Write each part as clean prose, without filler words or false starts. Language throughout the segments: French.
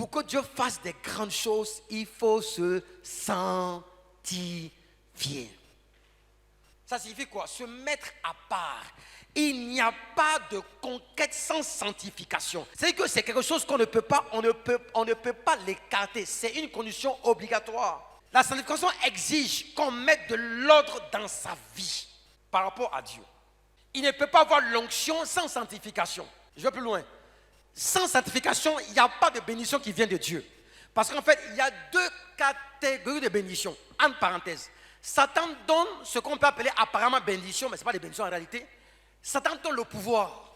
Pour que Dieu fasse des grandes choses, il faut se sanctifier. Ça signifie quoi? Se mettre à part. Il n'y a pas de conquête sans sanctification. C'est-à-dire que c'est quelque chose qu'on ne peut pas, on ne peut pas l'écarter. C'est une condition obligatoire. La sanctification exige qu'on mette de l'ordre dans sa vie par rapport à Dieu. Il ne peut pas avoir l'onction sans sanctification. Je vais plus loin. Sans sanctification, il n'y a pas de bénédiction qui vient de Dieu. Parce qu'en fait, il y a deux catégories de bénédictions. Entre parenthèses. Satan donne ce qu'on peut appeler apparemment bénédiction, mais ce n'est pas des bénédictions en réalité. Satan donne le pouvoir,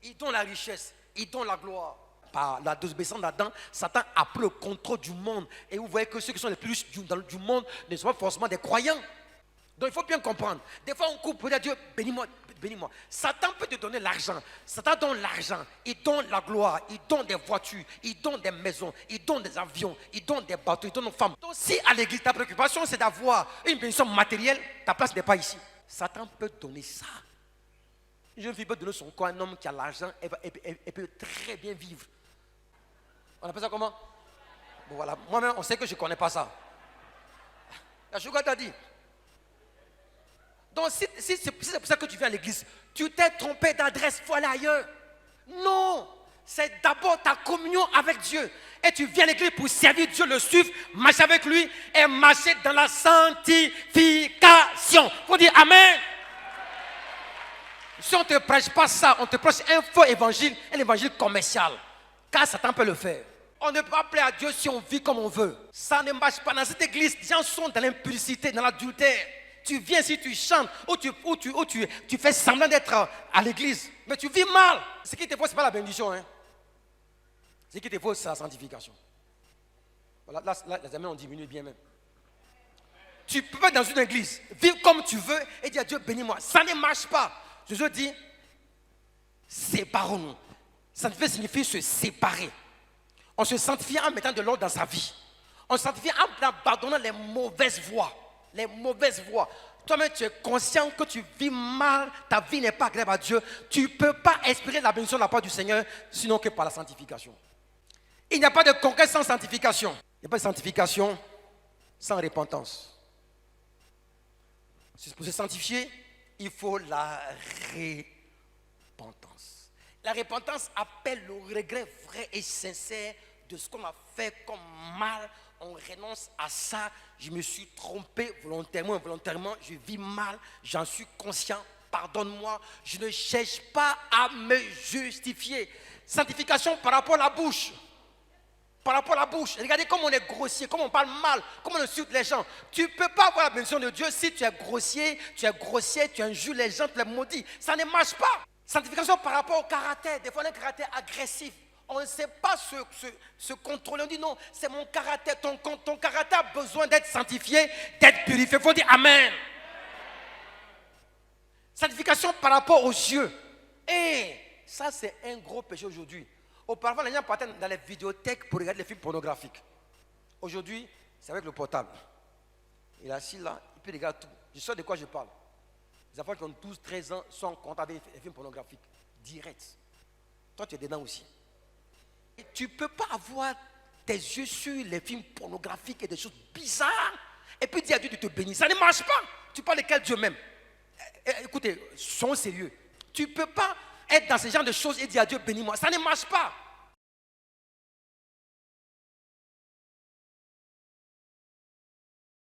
il donne la richesse, il donne la gloire. Par la désobéissance d'Adam, Satan a pris le contrôle du monde. Et vous voyez que ceux qui sont les plus riches du monde ne sont pas forcément des croyants. Donc il faut bien comprendre. Des fois on coupe pour dire Dieu, bénis-moi, bénis-moi. Satan peut te donner l'argent. Satan donne l'argent, il donne la gloire, il donne des voitures, il donne des maisons, il donne des avions, il donne des bateaux, il donne des femmes. Donc si à l'église ta préoccupation c'est d'avoir une bénédiction matérielle, ta place n'est pas ici. Satan peut donner ça. Une jeune fille peut donner son corps à un homme qui a l'argent, elle peut très bien vivre. On appelle ça comment? Bon voilà, moi-même on sait que je ne connais pas ça. La Chouka t'a dit. Donc si c'est pour ça que tu viens à l'église, tu t'es trompé d'adresse, il faut aller ailleurs. Non, c'est d'abord ta communion avec Dieu. Et tu viens à l'église pour servir Dieu, le suivre, marcher avec lui et marcher dans la sanctification. Il faut dire Amen. Si on ne te prêche pas ça, on te prêche un faux évangile, un évangile commercial. Car Satan peut le faire. On ne peut pas plaire à Dieu si on vit comme on veut. Ça ne marche pas. Dans cette église, les gens sont dans l'impudicité, dans l'adultère. Tu viens si tu chantes ou tu fais semblant d'être à l'église. Mais tu vis mal. Ce qui te faut, ce n'est pas la bénédiction. Hein. Ce qui te faut, c'est la sanctification. Voilà, là, les amis ont diminué bien même. Tu peux pas dans une église, vivre comme tu veux et dire à Dieu, bénis-moi. Ça ne marche pas. Jésus dit, séparons-nous. Sanctifier signifie se séparer. On se sanctifie en mettant de l'ordre dans sa vie. On se sanctifie en abandonnant les mauvaises voies. Les mauvaises voies. Toi-même, tu es conscient que tu vis mal, ta vie n'est pas agréable à Dieu. Tu ne peux pas espérer la bénédiction de la part du Seigneur, sinon que par la sanctification. Il n'y a pas de conquête sans sanctification. Il n'y a pas de sanctification sans repentance. Pour se sanctifier, il faut la repentance. La repentance appelle le regret vrai et sincère de ce qu'on a fait comme mal. On renonce à ça. Je me suis trompé volontairement ou involontairement. Je vis mal. J'en suis conscient. Pardonne-moi. Je ne cherche pas à me justifier. Sanctification par rapport à la bouche. Par rapport à la bouche. Regardez comment on est grossier, comment on parle mal, comment on insulte les gens. Tu ne peux pas avoir la bénédiction de Dieu si tu es grossier, tu injures les gens, tu les maudis. Ça ne marche pas. Sanctification par rapport au caractère. Des fois, on a un caractère agressif. On ne sait pas se contrôler. On dit non, c'est mon caractère. Ton caractère a besoin d'être sanctifié, d'être purifié. Il faut dire Amen. Sanctification par rapport aux yeux. Et ça, c'est un gros péché aujourd'hui. Auparavant, les gens partaient dans les vidéothèques pour regarder les films pornographiques. Aujourd'hui, c'est avec le portable. Il est assis là, il peut regarder tout. Je sais de quoi je parle. Les enfants qui ont 12, 13 ans sont contents avec les films pornographiques. Direct. Toi, tu es dedans aussi. Et tu ne peux pas avoir tes yeux sur les films pornographiques et des choses bizarres et puis dire à Dieu de te bénir. Ça ne marche pas. Tu parles de quel Dieu même? Écoutez, soyons sérieux. Tu ne peux pas être dans ce genre de choses et dire à Dieu bénis-moi. Ça ne marche pas.